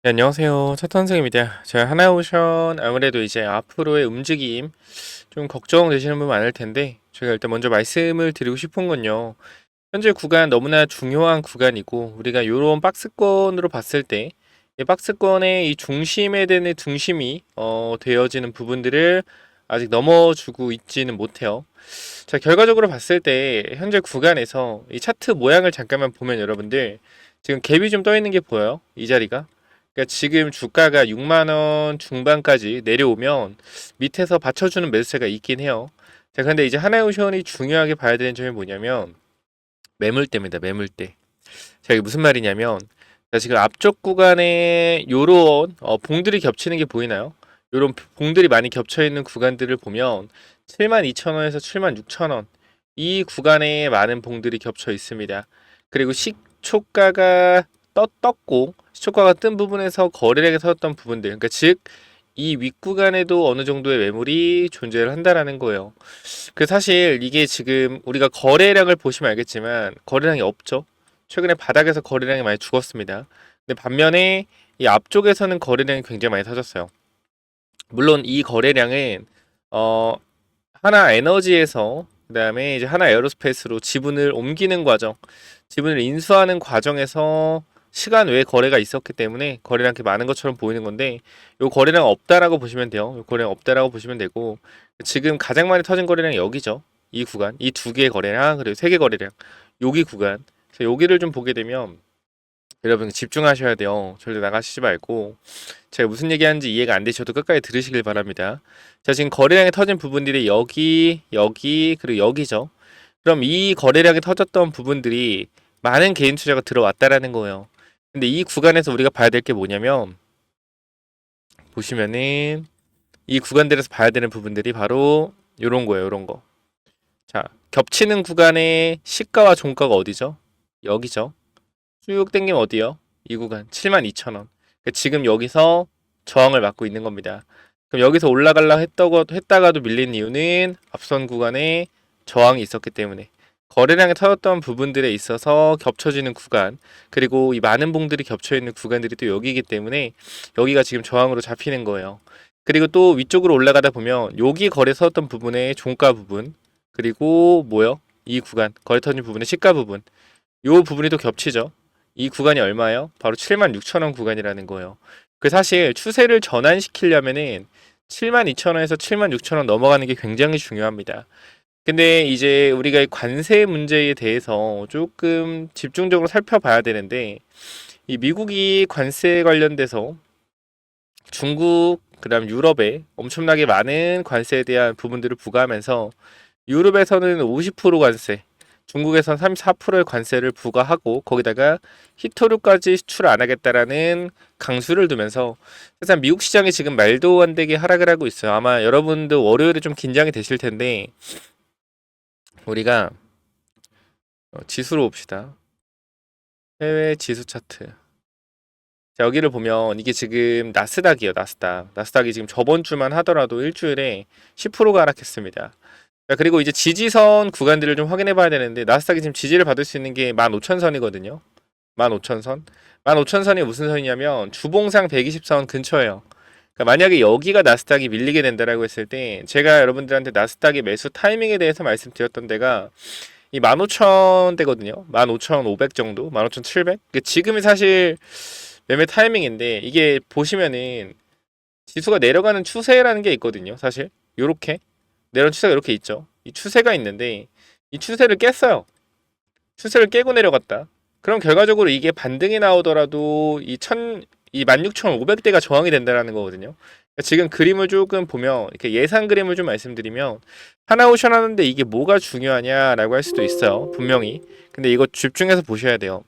네, 안녕하세요. 차탄생입니다. 제가 하나오션 아무래도 이제 앞으로의 움직임 좀 걱정되시는 분 많을 텐데 제가 일단 먼저 말씀을 드리고 싶은 건요. 현재 구간 너무나 중요한 구간이고 우리가 요런 박스권으로 봤을 때 이 박스권의 이 중심에 대한 중심이 되어지는 부분들을 아직 넘어주고 있지는 못해요. 자, 결과적으로 봤을 때 현재 구간에서 이 차트 모양을 잠깐만 보면 여러분들 지금 갭이 좀 떠 있는 게 보여요. 이 자리가. 그러니까 지금 주가가 6만 원 중반까지 내려오면 밑에서 받쳐주는 매수세가 있긴 해요. 자, 근데 이제 하나오션이 중요하게 봐야 되는 점이 뭐냐면 매물대입니다. 매물대. 자, 이게 무슨 말이냐면 자, 지금 앞쪽 구간에 요런 봉들이 겹치는 게 보이나요? 요런 봉들이 많이 겹쳐 있는 구간들을 보면 72,000원에서 76,000원 이 구간에 많은 봉들이 겹쳐 있습니다. 그리고 시초가가 떴고 시초가가 뜬 부분에서 거래량이 터졌던 부분들 그러니까 즉 이 윗구간에도 어느 정도의 매물이 존재를 한다라는 거예요. 그 사실 이게 지금 우리가 거래량을 보시면 알겠지만 거래량이 없죠. 최근에 바닥에서 거래량이 많이 죽었습니다. 근데 반면에 이 앞쪽에서는 거래량이 굉장히 많이 터졌어요. 물론 이 거래량은 어 하나 에너지에서 그다음에 이제 하나 에어로스페이스로 지분을 옮기는 과정, 지분을 인수하는 과정에서 시간 외에 거래가 있었기 때문에 거래량 이렇게 많은 것처럼 보이는 건데 요 거래량 없다라고 보시면 돼요. 요 거래량 없다라고 보시면 되고 지금 가장 많이 터진 거래량이 여기죠. 이 구간, 이 두 개의 거래량 그리고 세 개 거래량 여기 구간. 그래서 여기를 좀 보게 되면 여러분 집중하셔야 돼요. 절대 나가시지 말고 제가 무슨 얘기하는지 이해가 안 되셔도 끝까지 들으시길 바랍니다. 자, 지금 거래량이 터진 부분들이 여기, 여기, 그리고 여기죠. 그럼 이 거래량이 터졌던 부분들이 많은 개인 투자가 들어왔다라는 거예요. 근데 이 구간에서 우리가 봐야 될 게 뭐냐면 보시면은 이 구간들에서 봐야 되는 부분들이 바로 요런 거예요. 요런 거. 자, 겹치는 구간의 시가와 종가가 어디죠? 여기죠. 쭉 당기면 어디요? 이 구간 72,000원. 그러니까 지금 여기서 저항을 맞고 있는 겁니다. 그럼 여기서 올라가려고 했다가도 밀린 이유는 앞선 구간에 저항이 있었기 때문에 거래량이 터졌던 부분들에 있어서 겹쳐지는 구간 그리고 이 많은 봉들이 겹쳐 있는 구간들이 또 여기이기 때문에 여기가 지금 저항으로 잡히는 거예요. 그리고 또 위쪽으로 올라가다 보면 여기 거래 서었던 부분의 종가 부분 그리고 뭐요? 이 구간 거래 터진 부분의 시가 부분 요 부분이 또 겹치죠. 이 구간이 얼마예요? 바로 76,000원 구간이라는 거예요. 그 사실 추세를 전환시키려면은 72,000원에서 76,000원 넘어가는 게 굉장히 중요합니다. 근데 이제 우리가 이 관세 문제에 대해서 조금 집중적으로 살펴봐야 되는데 이 미국이 관세 관련돼서 중국 그다음 유럽에 엄청나게 많은 관세에 대한 부분들을 부과하면서 유럽에서는 50% 관세, 중국에선 34%의 관세를 부과하고 거기다가 히토류까지 수출 안 하겠다라는 강수를 두면서 사실 미국 시장이 지금 말도 안 되게 하락을 하고 있어요. 아마 여러분도 월요일에 좀 긴장이 되실 텐데 우리가 지수로 봅시다. 해외 지수 차트. 자, 여기를 보면 이게 지금 나스닥이에요. 나스닥. 나스닥이 지금 저번 주만 하더라도 일주일에 10%가 하락했습니다. 자, 그리고 이제 지지선 구간들을 좀 확인해 봐야 되는데 나스닥이 지금 지지를 받을 수 있는 게 15,000선이거든요. 15,000선. 15,000선이 무슨 선이냐면 주봉상 120선 근처예요. 그러니까 만약에 여기가 나스닥이 밀리게 된다라고 했을 때 제가 여러분들한테 나스닥의 매수 타이밍에 대해서 말씀드렸던 데가 이 15,000대거든요. 15,500 정도, 15,700. 지금이 사실 매매 타이밍인데 이게 보시면은 지수가 내려가는 추세라는 게 있거든요. 사실 요렇게 내려온 추세가 이렇게 있죠. 이 추세가 있는데 이 추세를 깼어요. 추세를 깨고 내려갔다. 그럼 결과적으로 이게 반등이 나오더라도 이 16,500대가 저항이 된다라는 거거든요. 그러니까 지금 그림을 조금 보면 이렇게 예상 그림을 좀 말씀드리면 하나오션 하는데 이게 뭐가 중요하냐라고 할 수도 있어요. 분명히. 근데 이거 집중해서 보셔야 돼요.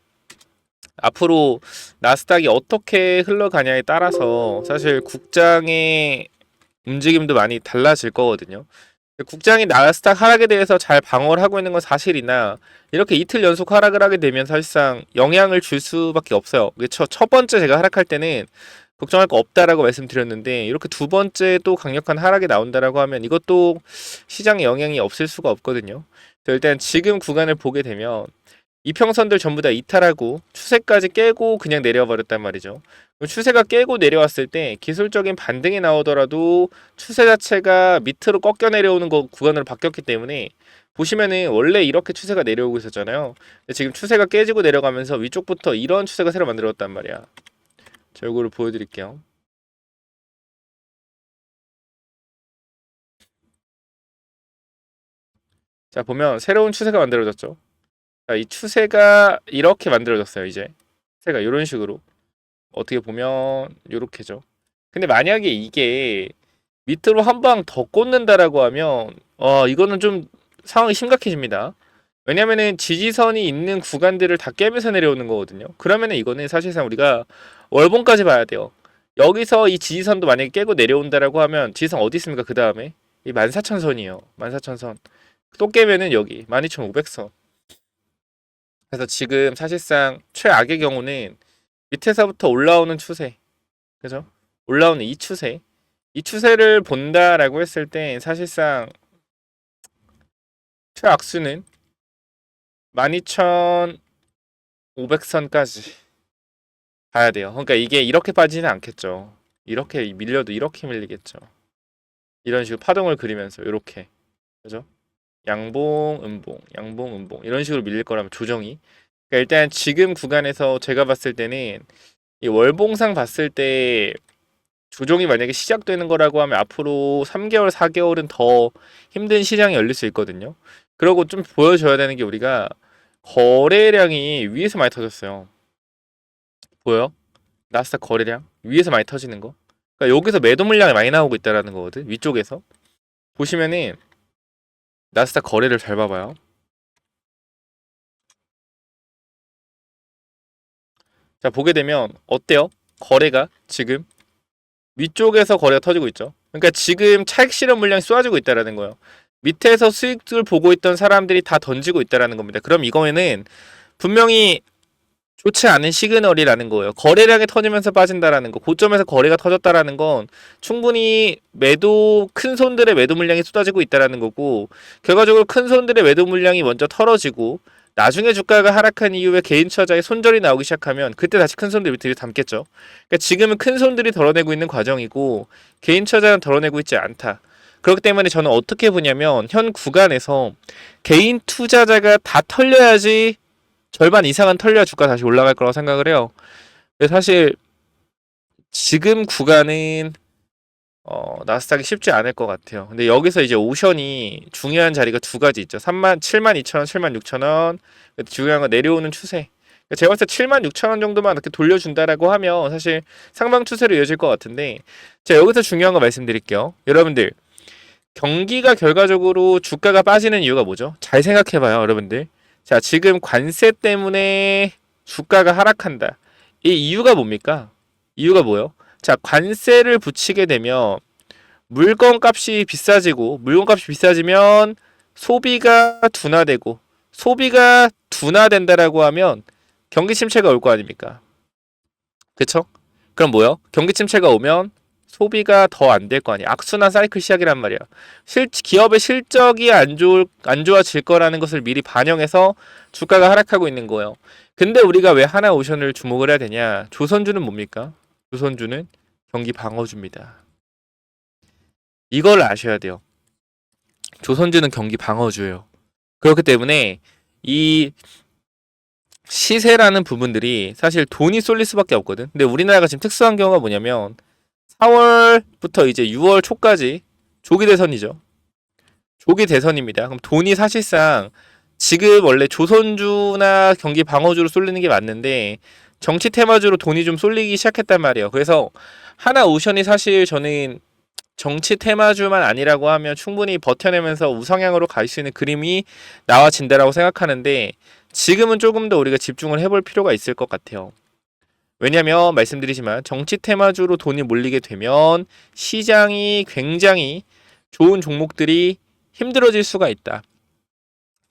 앞으로 나스닥이 어떻게 흘러가냐에 따라서 사실 국장의 움직임도 많이 달라질 거거든요. 국장이 나스닥 하락에 대해서 잘 방어를 하고 있는 건 사실이나 이렇게 이틀 연속 하락을 하게 되면 사실상 영향을 줄 수밖에 없어요. 첫 번째 제가 하락할 때는 걱정할 거 없다라고 말씀드렸는데 이렇게 두 번째 또 강력한 하락이 나온다라고 하면 이것도 시장에 영향이 없을 수가 없거든요. 일단 지금 구간을 보게 되면 이평선들 전부 다 이탈하고 추세까지 깨고 그냥 내려버렸단 말이죠. 그럼 추세가 깨고 내려왔을 때 기술적인 반등이 나오더라도 추세 자체가 밑으로 꺾여 내려오는 구간으로 바뀌었기 때문에 보시면은 원래 이렇게 추세가 내려오고 있었잖아요. 근데 지금 추세가 깨지고 내려가면서 위쪽부터 이런 추세가 새로 만들어졌단 말이야. 자, 이거를 보여드릴게요. 자, 보면 새로운 추세가 만들어졌죠. 자, 이 추세가 이렇게 만들어졌어요. 이제 추세가 이런 식으로 어떻게 보면 이렇게죠. 근데 만약에 이게 밑으로 한 방 더 꽂는다라고 하면 이거는 좀 상황이 심각해집니다. 왜냐면은 지지선이 있는 구간들을 다 깨면서 내려오는 거거든요. 그러면은 이거는 사실상 우리가 월봉까지 봐야 돼요. 여기서 이 지지선도 만약에 깨고 내려온다라고 하면 지지선 어디 있습니까? 그 다음에 이 14,000선이에요. 14,000선. 또 깨면은 여기 12,500선. 그래서 지금 사실상 최악의 경우는 밑에서부터 올라오는 추세, 그죠? 올라오는 이 추세, 이 추세를 본다라고 했을 때 사실상 최악수는 12,500선까지 가야 돼요. 그러니까 이게 이렇게 빠지지는 않겠죠. 이렇게 밀려도 이렇게 밀리겠죠. 이런 식으로 파동을 그리면서 이렇게, 그죠? 양봉, 음봉, 양봉, 음봉 이런 식으로 밀릴 거라면 조정이. 그러니까 일단 지금 구간에서 제가 봤을 때는 이 월봉상 봤을 때 조정이 만약에 시작되는 거라고 하면 앞으로 3개월, 4개월은 더 힘든 시장이 열릴 수 있거든요. 그리고 좀 보여줘야 되는 게 우리가 거래량이 위에서 많이 터졌어요. 보여? 나스닥 거래량 위에서 많이 터지는 거. 그러니까 여기서 매도 물량이 많이 나오고 있다라는 거거든. 위쪽에서 보시면은 나스닥 거래를 잘 봐봐요. 자, 보게 되면 어때요? 거래가 지금 위쪽에서 거래가 터지고 있죠. 그러니까 지금 차익 실현 물량이 쏟아지고 있다라는 거예요. 밑에서 수익을 보고 있던 사람들이 다 던지고 있다라는 겁니다. 그럼 이거에는 분명히 좋지 않은 시그널이라는 거예요. 거래량이 터지면서 빠진다라는 거, 고점에서 거래가 터졌다라는 건 충분히 매도 큰 손들의 매도 물량이 쏟아지고 있다라는 거고, 결과적으로 큰 손들의 매도 물량이 먼저 털어지고 나중에 주가가 하락한 이후에 개인 투자자의 손절이 나오기 시작하면 그때 다시 큰 손들이 담겠죠. 그러니까 지금은 큰 손들이 덜어내고 있는 과정이고 개인 투자자는 덜어내고 있지 않다. 그렇기 때문에 저는 어떻게 보냐면 현 구간에서 개인 투자자가 다 털려야지 절반 이상은 털려야 주가 다시 올라갈 거라고 생각을 해요. 근데 사실 지금 구간은 나스닥이 쉽지 않을 것 같아요. 근데 여기서 이제 오션이 중요한 자리가 두 가지 있죠. 72,000원, 76,000원. 중요한 건 내려오는 추세. 제가 봤을 때 76,000원 정도만 이렇게 돌려준다라고 하면 사실 상방 추세로 이어질 것 같은데, 자, 여기서 중요한 거 말씀드릴게요. 여러분들, 경기가 결과적으로 주가가 빠지는 이유가 뭐죠? 잘 생각해봐요, 여러분들. 자, 지금 관세 때문에 주가가 하락한다. 이 이유가 뭡니까? 이유가 뭐요? 자, 관세를 붙이게 되면 물건값이 비싸지고, 물건값이 비싸지면 소비가 둔화되고, 소비가 둔화된다라고 하면 경기 침체가 올 거 아닙니까? 그쵸? 그럼 뭐요? 경기 침체가 오면 소비가 더 안 될 거 아니야. 악순환 사이클 시작이란 말이야. 기업의 실적이 안 좋아질 거라는 것을 미리 반영해서 주가가 하락하고 있는 거예요. 근데 우리가 왜 하나오션을 주목을 해야 되냐? 조선주는 뭡니까? 조선주는 경기 방어주입니다. 이걸 아셔야 돼요. 조선주는 경기 방어주예요. 그렇기 때문에 이 시세라는 부분들이 사실 돈이 쏠릴 수밖에 없거든. 근데 우리나라가 지금 특수한 경우가 뭐냐면 4월부터 이제 6월 초까지 조기 대선이죠. 조기 대선입니다. 그럼 돈이 사실상 지금 원래 조선주나 경기 방어주로 쏠리는 게 맞는데 정치 테마주로 돈이 좀 쏠리기 시작했단 말이에요. 그래서 하나오션이 사실 저는 정치 테마주만 아니라고 하면 충분히 버텨내면서 우상향으로 갈 수 있는 그림이 나와진다라고 생각하는데, 지금은 조금 더 우리가 집중을 해볼 필요가 있을 것 같아요. 왜냐면 말씀드리지만 정치 테마주로 돈이 몰리게 되면 시장이 굉장히 좋은 종목들이 힘들어질 수가 있다.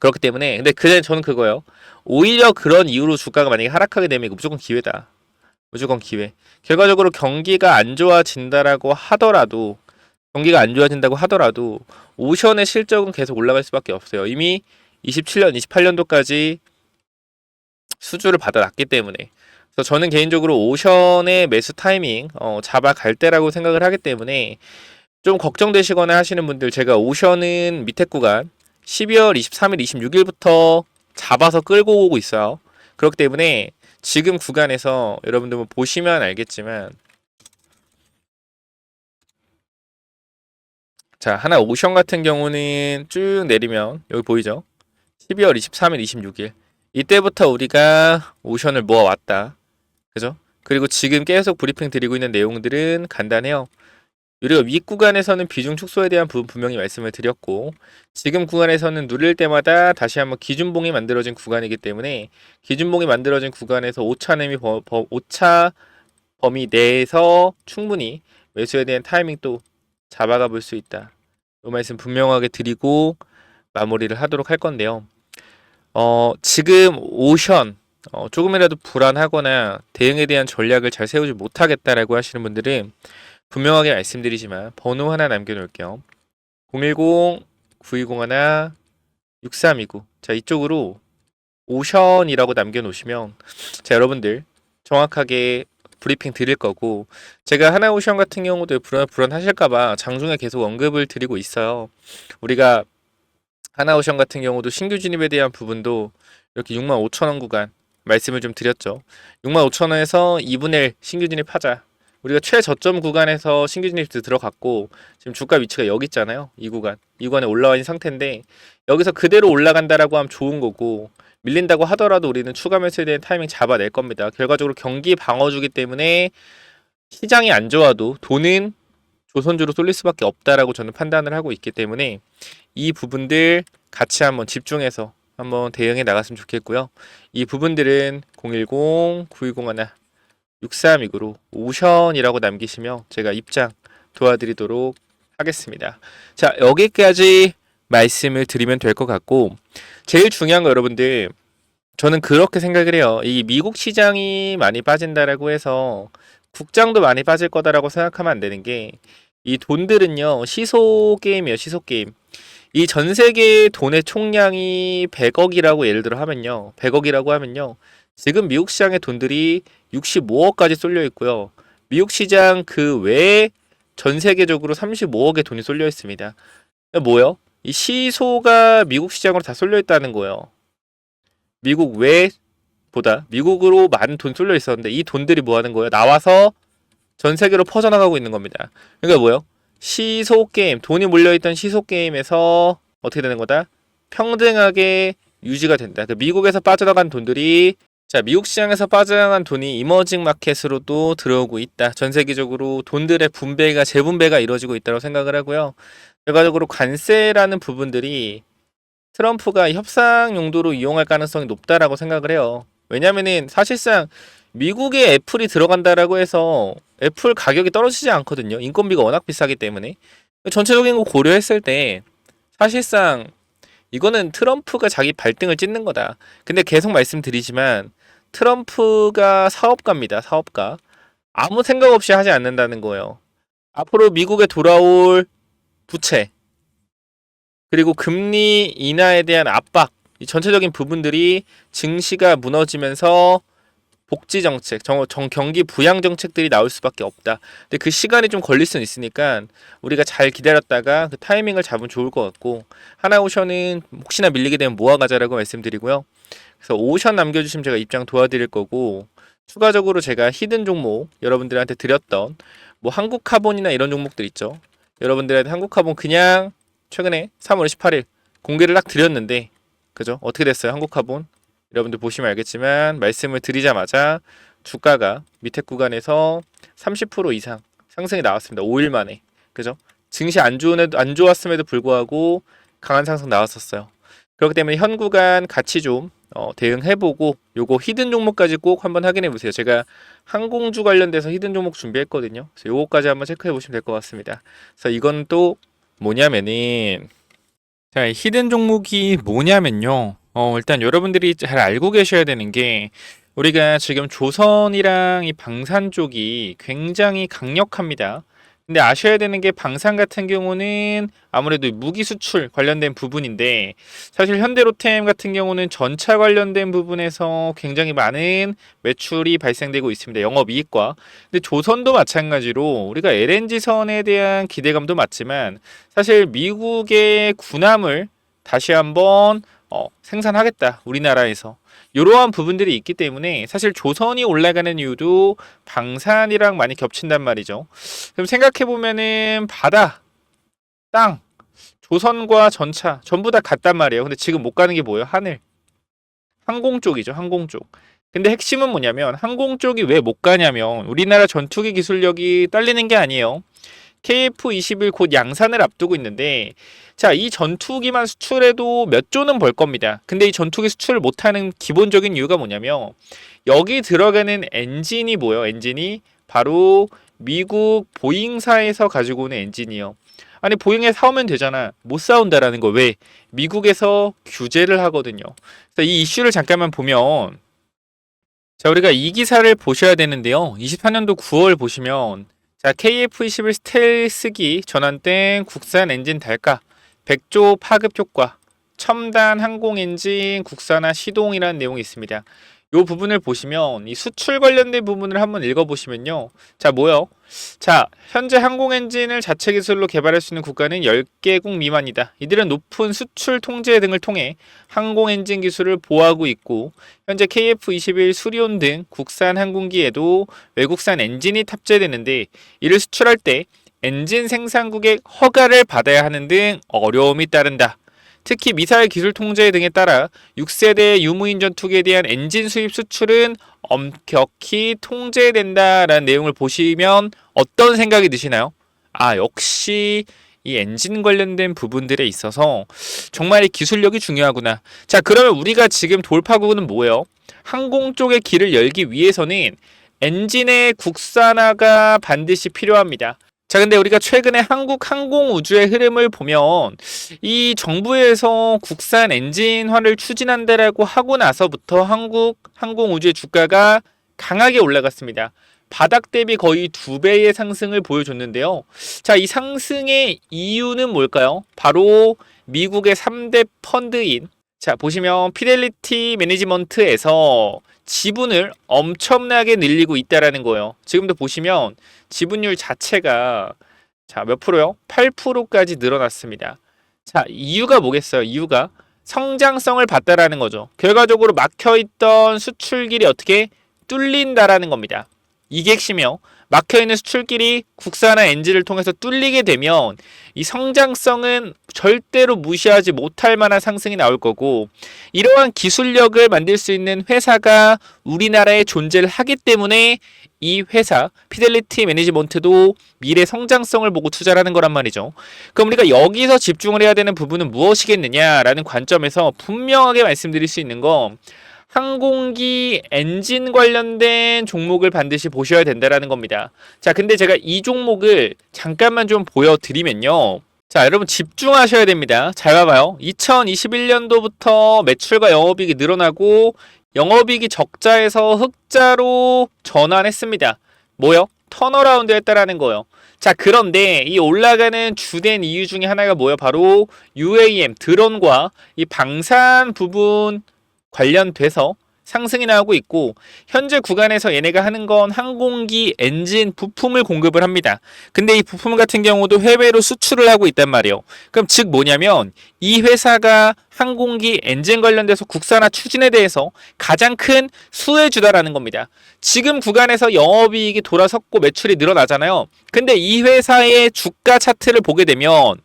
그렇기 때문에 근데 저는 그거예요. 오히려 그런 이유로 주가가 만약에 하락하게 되면 이거 무조건 기회다. 무조건 기회. 결과적으로 경기가 안 좋아진다라고 하더라도, 경기가 안 좋아진다고 하더라도 오션의 실적은 계속 올라갈 수밖에 없어요. 이미 27년, 28년도까지 수주를 받아놨기 때문에. 그래서 저는 개인적으로 오션의 매수 타이밍 잡아갈 때라고 생각을 하기 때문에 좀 걱정되시거나 하시는 분들, 제가 오션은 밑에 구간 12월 23일, 26일부터 잡아서 끌고 오고 있어요. 그렇기 때문에 지금 구간에서 여러분들 뭐 보시면 알겠지만, 자, 하나 오션 같은 경우는 쭉 내리면 여기 보이죠? 12월 23일, 26일 이때부터 우리가 오션을 모아왔다. 그죠? 그리고 지금 계속 브리핑 드리고 있는 내용들은 간단해요. 우리가 윗 구간에서는 비중 축소에 대한 부분 분명히 말씀을 드렸고, 지금 구간에서는 누릴 때마다 다시 한번 기준봉이 만들어진 구간이기 때문에 기준봉이 만들어진 구간에서 오차 범위 내에서 충분히 매수에 대한 타이밍 또 잡아가 볼 수 있다. 이 말씀 분명하게 드리고 마무리를 하도록 할 건데요. 지금 오션 조금이라도 불안하거나 대응에 대한 전략을 잘 세우지 못하겠다라고 하시는 분들은 분명하게 말씀드리지만 번호 하나 남겨놓을게요. 010-9201-6329. 자, 이쪽으로 오션이라고 남겨놓으시면 자, 여러분들 정확하게 브리핑 드릴 거고, 제가 하나오션 같은 경우도 불안하실까봐 장중에 계속 언급을 드리고 있어요. 우리가 하나오션 같은 경우도 신규 진입에 대한 부분도 이렇게 65,000원 구간 말씀을 좀 드렸죠. 65,000원에서 2분의 1 신규 진입하자. 우리가 최저점 구간에서 신규 진입 들어갔고 지금 주가 위치가 여기 있잖아요. 이 구간에 올라와 있는 상태인데, 여기서 그대로 올라간다라고 하면 좋은 거고, 밀린다고 하더라도 우리는 추가 매수에 대한 타이밍 잡아낼 겁니다. 결과적으로 경기 방어주기 때문에 시장이 안 좋아도 돈은 조선주로 쏠릴 수밖에 없다라고 저는 판단을 하고 있기 때문에 이 부분들 같이 한번 집중해서 한번 대응해 나갔으면 좋겠고요. 이 부분들은 010-9201-6329로 오션이라고 남기시면 제가 입장 도와드리도록 하겠습니다. 자, 여기까지 말씀을 드리면 될 것 같고, 제일 중요한 거 여러분들, 저는 그렇게 생각을 해요. 이 미국 시장이 많이 빠진다라고 해서 국장도 많이 빠질 거다라고 생각하면 안 되는 게, 이 돈들은요 시소 게임이에요. 시소 게임. 이 전 세계 돈의 총량이 100억이라고 예를 들어 하면요, 100억이라고 하면요, 지금 미국 시장의 돈들이 65억까지 쏠려 있고요, 미국 시장 그 외에 전 세계적으로 35억의 돈이 쏠려 있습니다. 뭐요? 이 시소가 미국 시장으로 다 쏠려 있다는 거예요. 미국 외보다 미국으로 많은 돈 쏠려 있었는데 이 돈들이 뭐 하는 거예요? 나와서 전 세계로 퍼져나가고 있는 겁니다. 그러니까 뭐요? 시소 게임, 돈이 몰려있던 시소 게임에서 어떻게 되는 거다? 평등하게 유지가 된다. 그러니까 미국에서 빠져나간 돈들이, 자, 미국 시장에서 빠져나간 돈이 이머징 마켓으로도 들어오고 있다. 전 세계적으로 돈들의 분배가, 재분배가 이루어지고 있다고 생각을 하고요. 결과적으로 관세라는 부분들이 트럼프가 협상 용도로 이용할 가능성이 높다라고 생각을 해요. 왜냐면은 사실상 미국에 애플이 들어간다라고 해서 애플 가격이 떨어지지 않거든요. 인건비가 워낙 비싸기 때문에. 전체적인 거 고려했을 때 사실상 이거는 트럼프가 자기 발등을 찢는 거다. 근데 계속 말씀드리지만 트럼프가 사업가입니다. 사업가. 아무 생각 없이 하지 않는다는 거예요. 앞으로 미국에 돌아올 부채, 그리고 금리 인하에 대한 압박, 이 전체적인 부분들이 증시가 무너지면서 복지 정책, 경기 부양 정책들이 나올 수밖에 없다. 근데 그 시간이 좀 걸릴 수는 있으니까 우리가 잘 기다렸다가 그 타이밍을 잡으면 좋을 것 같고, 하나오션은 혹시나 밀리게 되면 모아가자라고 말씀드리고요. 그래서 오션 남겨주시면 제가 입장 도와드릴 거고, 추가적으로 제가 히든 종목 여러분들한테 드렸던 뭐 한국카본이나 이런 종목들 있죠. 여러분들한테 한국카본 그냥 최근에 3월 18일 공개를 딱 드렸는데, 그죠? 어떻게 됐어요? 한국카본 여러분들 보시면 알겠지만 말씀을 드리자마자 주가가 밑에 구간에서 30% 이상 상승이 나왔습니다. 5일 만에. 그죠? 증시 안 좋았음에도 불구하고 강한 상승 나왔었어요. 그렇기 때문에 현 구간 같이 좀 대응해보고, 요거 히든 종목까지 꼭 한번 확인해보세요. 제가 항공주 관련돼서 히든 종목 준비했거든요. 그래서 요거까지 한번 체크해보시면 될 것 같습니다. 그래서 이건 또 뭐냐면은, 자, 히든 종목이 뭐냐면요. 일단 여러분들이 잘 알고 계셔야 되는 게, 우리가 지금 조선이랑 이 방산 쪽이 굉장히 강력합니다. 근데 아셔야 되는 게 방산 같은 경우는 아무래도 무기 수출 관련된 부분인데 사실 현대로템 같은 경우는 전차 관련된 부분에서 굉장히 많은 매출이 발생되고 있습니다. 영업이익과. 근데 조선도 마찬가지로 우리가 LNG선에 대한 기대감도 맞지만 사실 미국의 군함을 다시 한번 생산하겠다. 우리나라에서. 이러한 부분들이 있기 때문에 사실 조선이 올라가는 이유도 방산이랑 많이 겹친단 말이죠. 그럼 생각해보면은 바다, 땅, 조선과 전차 전부 다 같단 말이에요. 근데 지금 못 가는 게 뭐예요? 하늘. 항공 쪽이죠. 항공 쪽. 근데 핵심은 뭐냐면 항공 쪽이 왜 못 가냐면 우리나라 전투기 기술력이 딸리는 게 아니에요. KF-21 곧 양산을 앞두고 있는데 자, 이 전투기만 수출해도 몇 조는 벌 겁니다. 근데 이 전투기 수출을 못하는 기본적인 이유가 뭐냐면 여기 들어가는 엔진이 뭐예요? 엔진이 바로 미국 보잉사에서 가지고 오는 엔진이요. 아니 보잉에 사오면 되잖아. 못 사온다라는 거. 왜? 미국에서 규제를 하거든요. 그래서 이 이슈를 잠깐만 보면 자, 우리가 이 기사를 보셔야 되는데요. 24년도 9월 보시면 자, KF-21 스텔스기 전환된 국산 엔진 달가 100조 파급 효과 첨단 항공 엔진 국산화 시동이라는 내용이 있습니다. 이 부분을 보시면 이 수출 관련된 부분을 한번 읽어보시면요. 자, 뭐요? 자, 현재 항공 엔진을 자체 기술로 개발할 수 있는 국가는 10개국 미만이다. 이들은 높은 수출 통제 등을 통해 항공 엔진 기술을 보호하고 있고 현재 KF-21 수리온 등 국산 항공기에도 외국산 엔진이 탑재되는데 이를 수출할 때 엔진 생산국의 허가를 받아야 하는 등 어려움이 따른다. 특히 미사일 기술 통제 등에 따라 6세대 유무인 전투기에 대한 엔진 수입 수출은 엄격히 통제된다라는 내용을 보시면 어떤 생각이 드시나요? 아, 역시 이 엔진 관련된 부분들에 있어서 정말 이 기술력이 중요하구나. 자, 그러면 우리가 지금 돌파구는 뭐예요? 항공 쪽의 길을 열기 위해서는 엔진의 국산화가 반드시 필요합니다. 자, 근데 우리가 최근에 한국 항공우주의 흐름을 보면 이 정부에서 국산 엔진화를 추진한다라고 하고 나서부터 한국 항공우주의 주가가 강하게 올라갔습니다. 바닥 대비 거의 2배의 상승을 보여줬는데요. 자, 이 상승의 이유는 뭘까요? 바로 미국의 3대 펀드인 자, 보시면 피델리티 매니지먼트에서 지분을 엄청나게 늘리고 있다라는 거예요. 지금도 보시면 지분율 자체가 자, 몇 프로요? 8%까지 늘어났습니다. 자, 이유가 뭐겠어요? 이유가 성장성을 봤다라는 거죠. 결과적으로 막혀있던 수출길이 어떻게 뚫린다라는 겁니다. 이게 핵심이요. 막혀있는 수출길이 국산화 엔진을 통해서 뚫리게 되면 이 성장성은 절대로 무시하지 못할 만한 상승이 나올 거고 이러한 기술력을 만들 수 있는 회사가 우리나라에 존재를 하기 때문에 이 회사 피델리티 매니지먼트도 미래 성장성을 보고 투자를 하는 거란 말이죠. 그럼 우리가 여기서 집중을 해야 되는 부분은 무엇이겠느냐라는 관점에서 분명하게 말씀드릴 수 있는 건 항공기 엔진 관련된 종목을 반드시 보셔야 된다라는 겁니다. 자, 근데 제가 이 종목을 잠깐만 좀 보여드리면요. 자, 여러분 집중하셔야 됩니다. 잘 봐봐요. 2021년도부터 매출과 영업이익이 늘어나고 영업이익이 적자에서 흑자로 전환했습니다. 뭐요? 턴어라운드 했다라는 거예요. 자, 그런데 이 올라가는 주된 이유 중에 하나가 뭐예요? 바로 UAM, 드론과 이 방산 부분 관련돼서 상승이 나오고 있고 현재 구간에서 얘네가 하는 건 항공기 엔진 부품을 공급을 합니다. 근데 이 부품 같은 경우도 해외로 수출을 하고 있단 말이에요. 그럼 즉 뭐냐면 이 회사가 항공기 엔진 관련돼서 국산화 추진에 대해서 가장 큰 수혜주다라는 겁니다. 지금 구간에서 영업이익이 돌아섰고 매출이 늘어나잖아요. 근데 이 회사의 주가 차트를 보게 되면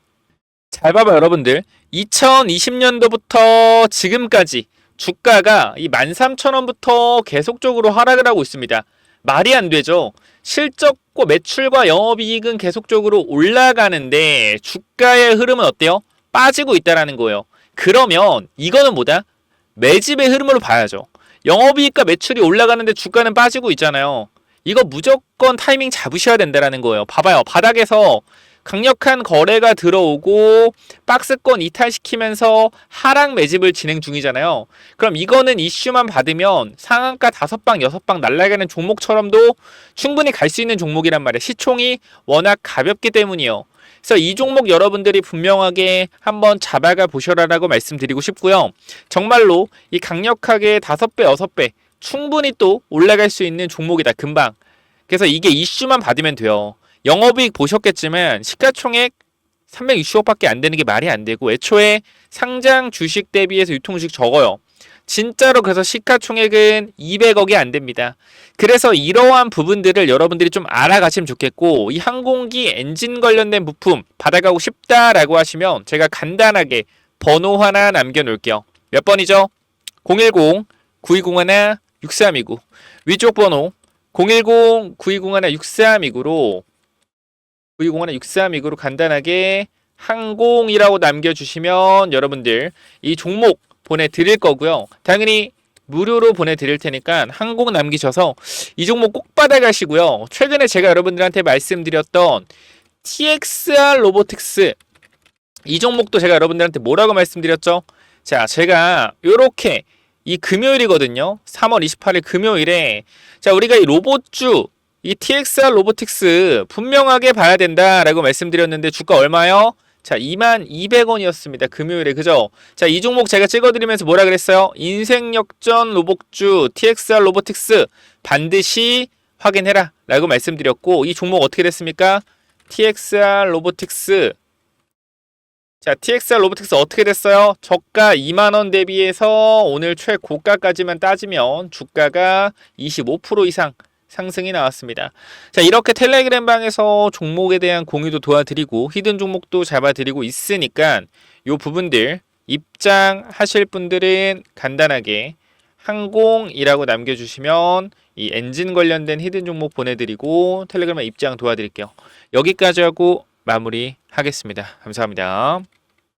잘 봐봐요, 여러분들. 2020년도부터 지금까지 주가가 이 13,000원부터 계속적으로 하락을 하고 있습니다. 말이 안 되죠. 실적과 매출과 영업이익은 계속적으로 올라가는데 주가의 흐름은 어때요? 빠지고 있다는 거예요. 그러면 이거는 뭐다? 매집의 흐름으로 봐야죠. 영업이익과 매출이 올라가는데 주가는 빠지고 있잖아요. 이거 무조건 타이밍 잡으셔야 된다는 거예요. 봐봐요. 바닥에서 강력한 거래가 들어오고 박스권 이탈시키면서 하락 매집을 진행 중이잖아요. 그럼 이거는 이슈만 받으면 상한가 5방, 6방 날아가는 종목처럼도 충분히 갈 수 있는 종목이란 말이에요. 시총이 워낙 가볍기 때문이요. 그래서 이 종목 여러분들이 분명하게 한번 잡아가 보셔라라고 말씀드리고 싶고요. 정말로 이 강력하게 5배, 6배 충분히 또 올라갈 수 있는 종목이다. 금방. 그래서 이게 이슈만 받으면 돼요. 영업이익 보셨겠지만 시가총액 360억밖에 안 되는 게 말이 안 되고 애초에 상장 주식 대비해서 유통 주식 적어요. 진짜로 그래서 시가총액은 200억이 안 됩니다. 그래서 이러한 부분들을 여러분들이 좀 알아가시면 좋겠고 이 항공기 엔진 관련된 부품 받아가고 싶다라고 하시면 제가 간단하게 번호 하나 남겨놓을게요. 몇 번이죠? 010-9201-6329 위쪽 번호 010-9201-6329로 9201-6329로 간단하게 항공이라고 남겨주시면 여러분들 이 종목 보내드릴 거고요. 당연히 무료로 보내드릴 테니까 항공 남기셔서 이 종목 꼭 받아가시고요. 최근에 제가 여러분들한테 말씀드렸던 TXR 로보틱스 이 종목도 제가 여러분들한테 뭐라고 말씀드렸죠? 자, 제가 요렇게 이 금요일이거든요. 3월 28일 금요일에 자, 우리가 이 로봇주 이 TXR 로보틱스 분명하게 봐야 된다라고 말씀드렸는데 주가 얼마요? 자, 22,200원이었습니다. 금요일에. 그죠? 자, 이 종목 제가 찍어드리면서 뭐라 그랬어요? 인생역전 로봇주 TXR 로보틱스 반드시 확인해라 라고 말씀드렸고 이 종목 어떻게 됐습니까? TXR 로보틱스 자, TXR 로보틱스 어떻게 됐어요? 저가 2만원 대비해서 오늘 최고가까지만 따지면 주가가 25% 이상 상승이 나왔습니다. 자, 이렇게 텔레그램 방에서 종목에 대한 공유도 도와드리고 히든 종목도 잡아드리고 있으니까 요 부분들 입장하실 분들은 간단하게 항공이라고 남겨주시면 이 엔진 관련된 히든 종목 보내드리고 텔레그램에 입장 도와드릴게요. 여기까지 하고 마무리 하겠습니다. 감사합니다.